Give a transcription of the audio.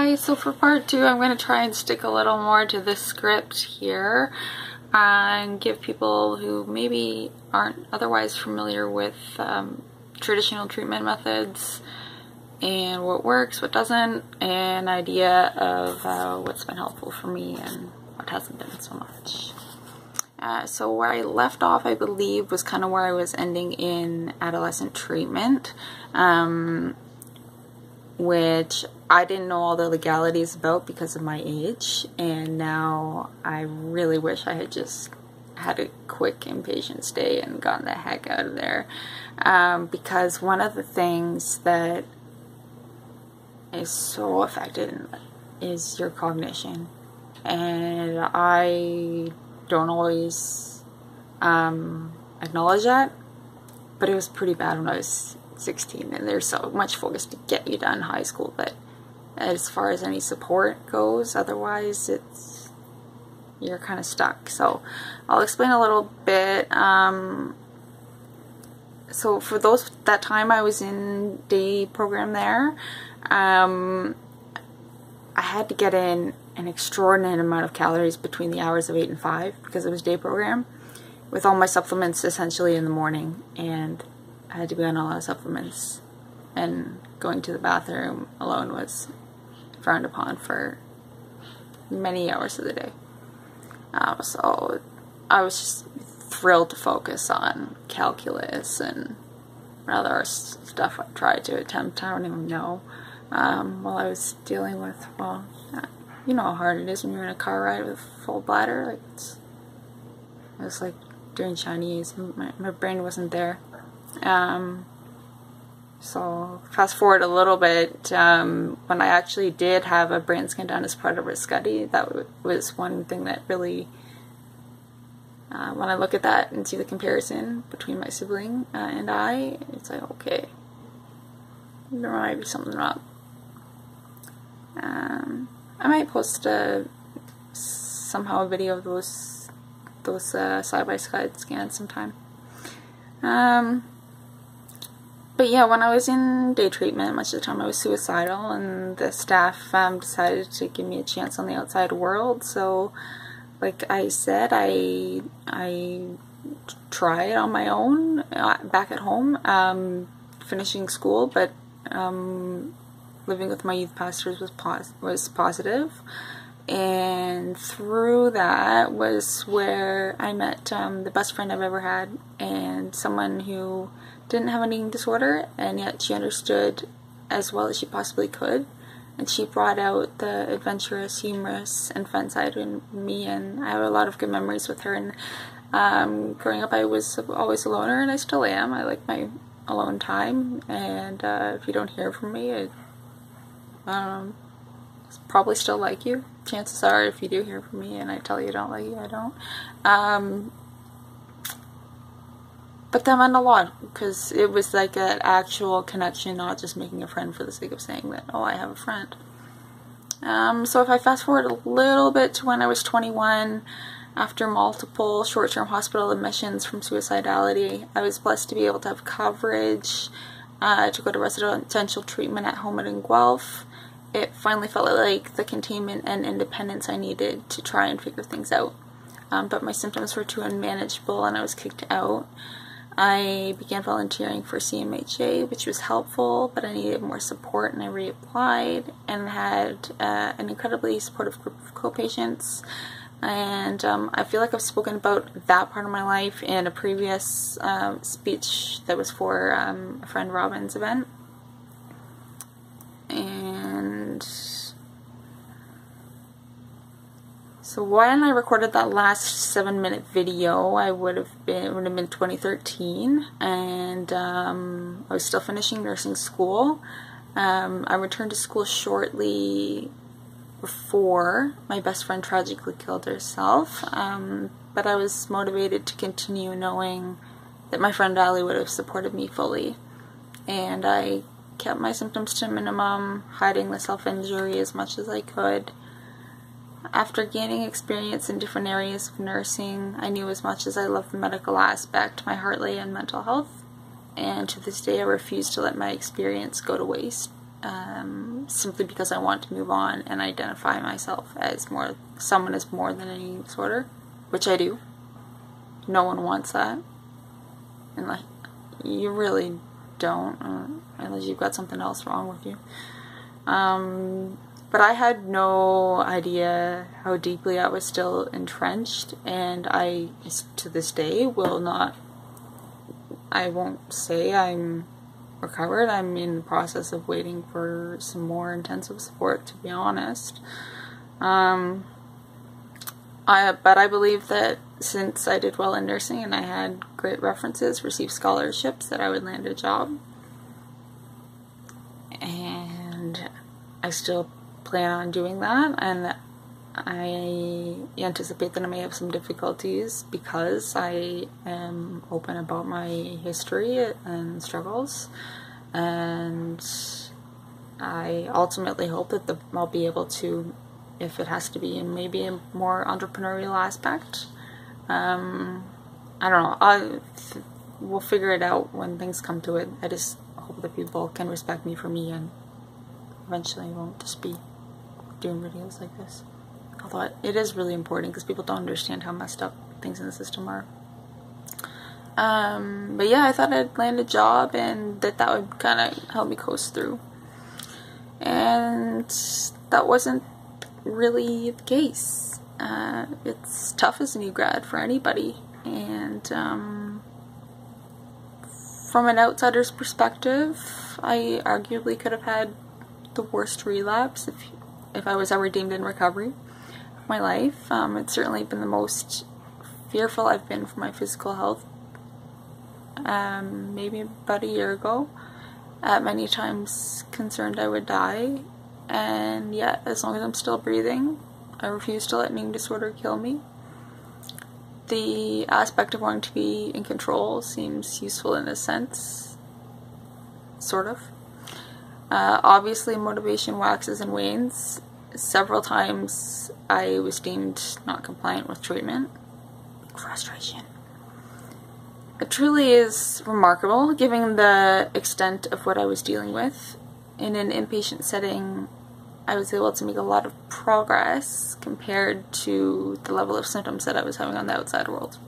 Hi, so for part 2 I'm going to try and stick a little more to this script here and give people who maybe aren't otherwise familiar with traditional treatment methods and what works, what doesn't, an idea of what's been helpful for me and what hasn't been so much. So where I left off, I believe, was kind of where I was ending in adolescent treatment, which I didn't know all the legalities about because of my age, and now I really wish I had just had a quick inpatient stay and gotten the heck out of there, because one of the things that is so affected is your cognition, and I don't always acknowledge that, but it was pretty bad when I was 16, and there's so much focus to get you done high school, but as far as any support goes, otherwise you're kind of stuck. So I'll explain a little bit. So for that time I was in day program there, I had to get in an extraordinary amount of calories between the hours of 8 and 5 because it was day program, with all my supplements essentially in the morning, and I had to be on a lot of supplements, and going to the bathroom alone was frowned upon for many hours of the day. So I was just thrilled to focus on calculus and other stuff I tried to attempt, I don't even know, while I was dealing with, well, you know how hard it is when you're in a car ride with a full bladder. Like it was like doing Chinese. My brain wasn't there. So fast forward a little bit, when I actually did have a brain scan done as part of a study, that was one thing that really, when I look at that and see the comparison between my sibling and I, it's like, okay, there might be something wrong. I might post somehow a video of those side-by-side scans sometime. But yeah, when I was in day treatment, much of the time I was suicidal, and the staff decided to give me a chance on the outside world. So, like I said, I tried on my own back at home, finishing school, but living with my youth pastors was positive. And through that was where I met the best friend I've ever had, and someone who didn't have an eating disorder, and yet she understood as well as she possibly could, and she brought out the adventurous, humorous, and fun side in me, and I have a lot of good memories with her. And growing up I was always a loner, and I still am. I like my alone time, and if you don't hear from me, I probably still like you. Chances are, if you do hear from me and I tell you I don't like you, I don't. But that meant a lot, because it was like an actual connection, not just making a friend for the sake of saying that, oh, I have a friend. So if I fast forward a little bit to when I was 21, after multiple short-term hospital admissions from suicidality, I was blessed to be able to have coverage to go to residential treatment at home in Guelph. It finally felt like the containment and independence I needed to try and figure things out. But my symptoms were too unmanageable, and I was kicked out. I began volunteering for CMHA, which was helpful, but I needed more support, and I reapplied and had an incredibly supportive group of co-patients. And I feel like I've spoken about that part of my life in a previous speech that was for a friend Robin's event. And so when I recorded that last 7-minute video, it would have been 2013, and I was still finishing nursing school. I returned to school shortly before my best friend tragically killed herself, but I was motivated to continue, knowing that my friend Ali would have supported me fully, and I kept my symptoms to a minimum, hiding the self-injury as much as I could. After gaining experience in different areas of nursing, I knew as much as I loved the medical aspect, my heart lay in mental health, and to this day I refuse to let my experience go to waste. simply because I want to move on and identify myself as someone is more than an eating disorder, which I do. No one wants that, and like, you really don't, unless you've got something else wrong with you. But I had no idea how deeply I was still entrenched, and I, to this day, I won't say I'm recovered. I'm in the process of waiting for some more intensive support, to be honest. But I believe that since I did well in nursing and I had great references, received scholarships, that I would land a job. And I still plan on doing that, and I anticipate that I may have some difficulties because I am open about my history and struggles, and I ultimately hope that I'll be able to, if it has to be in maybe a more entrepreneurial aspect. I don't know, we'll figure it out when things come to it. I just hope that people can respect me for me and eventually won't just be doing videos like this. Although it is really important because people don't understand how messed up things in the system are. But yeah, I thought I'd land a job and that would kind of help me coast through. And that wasn't really the case. It's tough as a new grad for anybody. And from an outsider's perspective, I arguably could have had the worst relapse if I was ever deemed in recovery of my life. It's certainly been the most fearful I've been for my physical health. Maybe about a year ago. Many times concerned I would die, and yet as long as I'm still breathing, I refuse to let an eating disorder kill me. The aspect of wanting to be in control seems useful in a sense, sort of. Obviously motivation waxes and wanes. Several times I was deemed not compliant with treatment. Frustration. It truly is remarkable, given the extent of what I was dealing with. In an inpatient setting, I was able to make a lot of progress compared to the level of symptoms that I was having on the outside world.